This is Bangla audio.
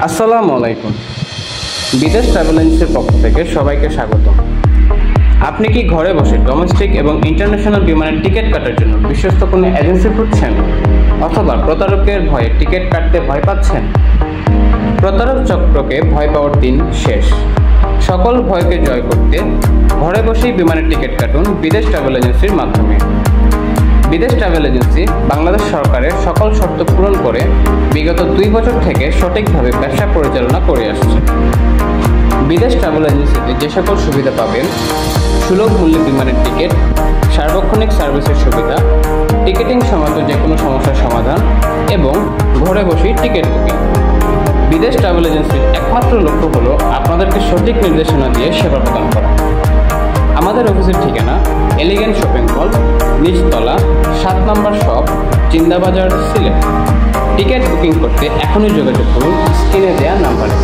আসসালামু আলাইকুম। বিদেশ ট্রাভেল এজেন্সির পক্ষ থেকে সবাইকে স্বাগত। আপনি কি ঘরে বসে ডোমেস্টিক এবং ইন্টারন্যাশনাল বিমানের টিকিট কাটার জন্য বিশ্বস্ত কোনো এজেন্সি খুঁজছেন, অথবা প্রতারকের ভয়ে টিকিট কাটতে ভয় পাচ্ছেন? প্রতারক চক্রকে ভয় পাওয়ার দিন শেষ। সকল ভয়কে জয় করতে ঘরে বসেই বিমানের টিকিট কাটুন বিদেশ ট্রাভেল এজেন্সির মাধ্যমে। বিদেশ ট্রাভেল এজেন্সি বাংলাদেশ সরকারের সকল শর্ত পূরণ করে বিগত 2 বছর থেকে সঠিকভাবে ব্যবসা পরিচালনা করে আসছে। বিদেশ ট্রাভেল এজেন্সিতে যে সকল সুবিধা পাবেন: সুলভ মূল্যে বিমানের টিকিট, সার্বক্ষণিক সার্ভিসের সুবিধা, টিকিটিং সংক্রান্ত যে কোনো সমস্যার সমাধান এবং ঘরে বসেই টিকিট বুকিং। বিদেশ ট্রাভেল এজেন্সির একমাত্র লক্ষ্য হলো আপনাদেরকে সঠিক নির্দেশনা দিয়ে সেবা প্রদান করা। আমাদের অফিসের ঠিকানা এলিগেন্ট শপিং মল, নিচতলা, 7 নম্বর shop, Zindabazar, Sylhet. Ticket booking করতে এখনই যোগাযোগ করুন স্ক্রিনে দেওয়া নাম্বারে।